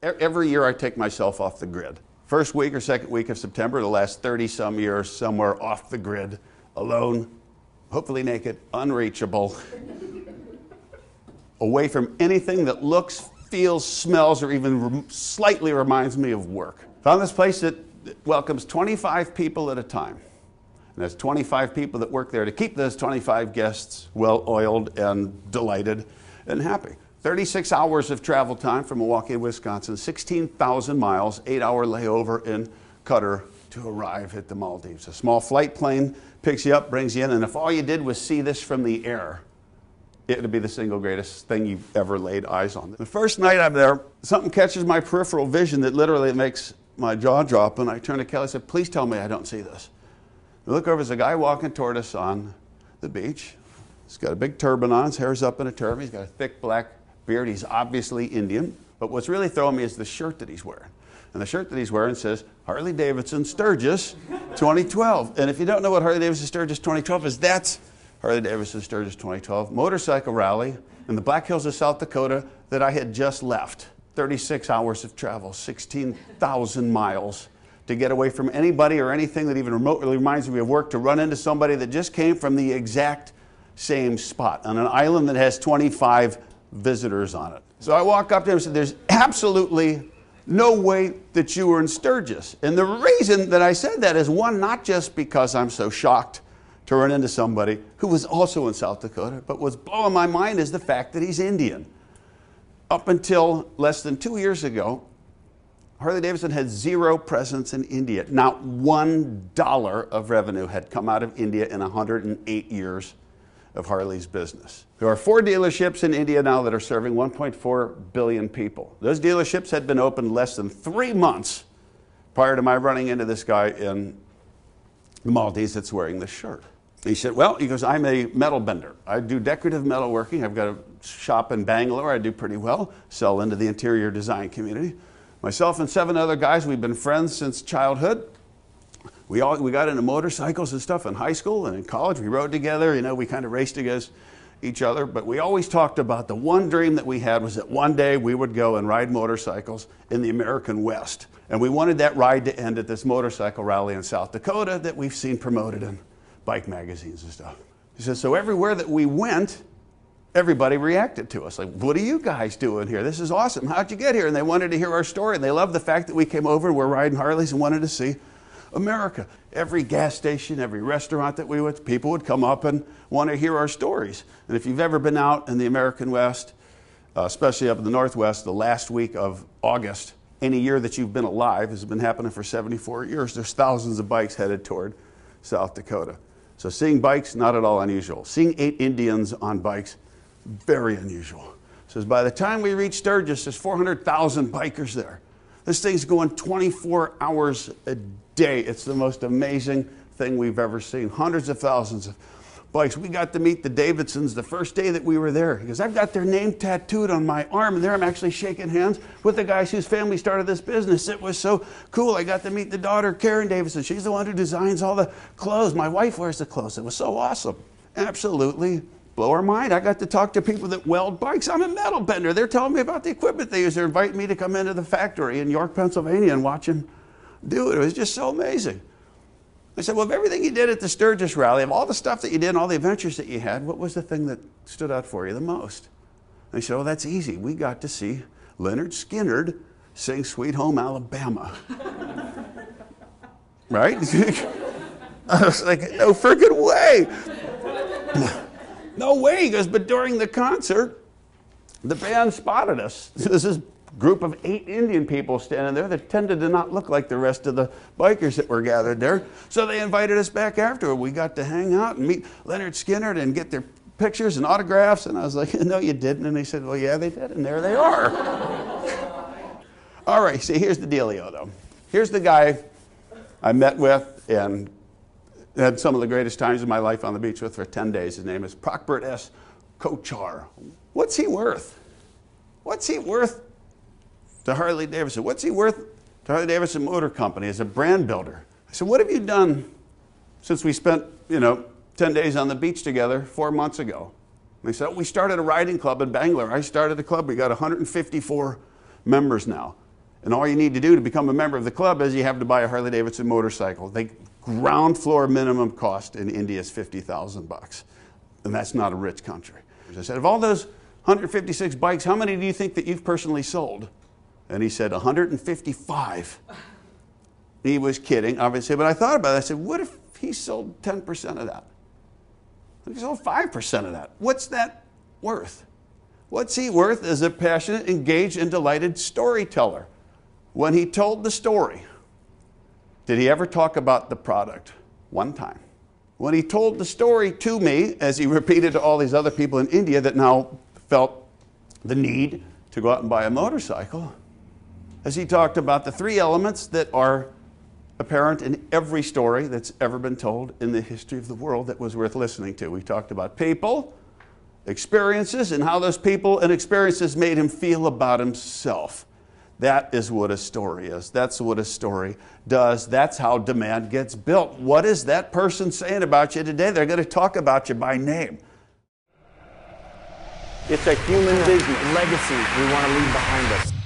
Every year I take myself off the grid. First week or second week of September, the last 30-some years, somewhere off the grid, alone, hopefully naked, unreachable, away from anything that looks, feels, smells, or even slightly reminds me of work. Found this place that welcomes 25 people at a time. And there's 25 people that work there to keep those 25 guests well-oiled and delighted and happy. 36 hours of travel time from Milwaukee, Wisconsin, 16,000 miles, 8-hour layover in Qatar to arrive at the Maldives. A small flight plane picks you up, brings you in, and if all you did was see this from the air, it would be the single greatest thing you've ever laid eyes on. The first night I'm there, something catches my peripheral vision that literally makes my jaw drop, and I turn to Kelly and said, "Please tell me I don't see this." We look over, there's a guy walking toward us on the beach. He's got a big turban on, his hair's up in a turban, he's got a thick black beard, he's obviously Indian, but what's really throwing me is the shirt that he's wearing. And the shirt that he's wearing says, Harley Davidson Sturgis 2012. And if you don't know what Harley Davidson Sturgis 2012 is, that's Harley Davidson Sturgis 2012, motorcycle rally in the Black Hills of South Dakota that I had just left. 36 hours of travel, 16,000 miles to get away from anybody or anything that even remotely reminds me of work, to run into somebody that just came from the exact same spot on an island that has 25 visitors on it. So I walk up to him and said, "There's absolutely no way that you were in Sturgis." And the reason that I said that is, one, not just because I'm so shocked to run into somebody who was also in South Dakota, but what's blowing my mind is the fact that he's Indian. Up until less than 2 years ago, Harley Davidson had zero presence in India. Not $1 of revenue had come out of India in 108 years of Harley's business. There are 4 dealerships in India now that are serving 1.4 billion people. Those dealerships had been opened less than 3 months prior to my running into this guy in the Maldives that's wearing this shirt. He said, "Well," he goes, "I'm a metal bender. I do decorative metalworking. I've got a shop in Bangalore. I do pretty well, sell into the interior design community. Myself and 7 other guys, we've been friends since childhood. We got into motorcycles and stuff in high school and in college. We rode together, you know, we kind of raced against each other, but we always talked about the one dream that we had was that one day we would go and ride motorcycles in the American West. And we wanted that ride to end at this motorcycle rally in South Dakota that we've seen promoted in bike magazines and stuff." He says, "So everywhere that we went, everybody reacted to us. Like, what are you guys doing here? This is awesome. How'd you get here?" And they wanted to hear our story. And they loved the fact that we came over and we're riding Harleys and wanted to see America. Every gas station, every restaurant that we went to, people would come up and want to hear our stories. And if you've ever been out in the American West, especially up in the Northwest, the last week of August, any year that you've been alive, has been happening for 74 years, there's thousands of bikes headed toward South Dakota. So seeing bikes, not at all unusual. Seeing 8 Indians on bikes, very unusual. Says by the time we reach Sturgis, there's 400,000 bikers there. This thing's going 24 hours a day. It's the most amazing thing we've ever seen. Hundreds of thousands of bikes. We got to meet the Davidsons the first day that we were there. He goes, "I've got their name tattooed on my arm, and there I'm actually shaking hands with the guys whose family started this business. It was so cool. I got to meet the daughter, Karen Davidson. She's the one who designs all the clothes. My wife wears the clothes." It was so awesome. Absolutely blow our mind. I got to talk to people that weld bikes. I'm a metal bender. They're telling me about the equipment they use. They're inviting me to come into the factory in York, Pennsylvania and watch them do it. It was just so amazing. I said, "Well, of everything you did at the Sturgis rally, of all the stuff that you did and all the adventures that you had, what was the thing that stood out for you the most?" And he said, "Oh, that's easy. We got to see Leonard Skinner sing Sweet Home Alabama." Right? I was like, no friggin' way. No way. He goes, "But during the concert, the band spotted us." This is group of 8 Indian people standing there that tended to not look like the rest of the bikers that were gathered there. So they invited us back afterward. We got to hang out and meet Leonard Skinner and get their pictures and autographs. And I was like, "No, you didn't." And they said, "Well, yeah, they did." And there they are. All right, see, here's the dealio, though. Here's the guy I met with and had some of the greatest times of my life on the beach with for 10 days. His name is Procbert S. Kochar. What's he worth? What's he worth to Harley Davidson? What's he worth to Harley Davidson Motor Company as a brand builder? I said, "What have you done since we spent, 10 days on the beach together 4 months ago?" And they said, "We started a riding club in Bangalore. I started a club. We got 154 members now." And all you need to do to become a member of the club is you have to buy a Harley Davidson motorcycle. The ground floor minimum cost in India is $50,000. And that's not a rich country. I said, of all those 156 bikes, how many do you think that you've personally sold? And he said, 155. He was kidding, obviously, but I thought about it. I said, what if he sold 10% of that? What if he sold 5% of that? What's that worth? What's he worth as a passionate, engaged, and delighted storyteller? When he told the story, did he ever talk about the product? One time. When he told the story to me, as he repeated to all these other people in India that now felt the need to go out and buy a motorcycle, as he talked about the three elements that are apparent in every story that's ever been told in the history of the world that was worth listening to. We talked about people, experiences, and how those people and experiences made him feel about himself. That is what a story is. That's what a story does. That's how demand gets built. What is that person saying about you today? They're going to talk about you by name. It's a human business. Legacy we want to leave behind us.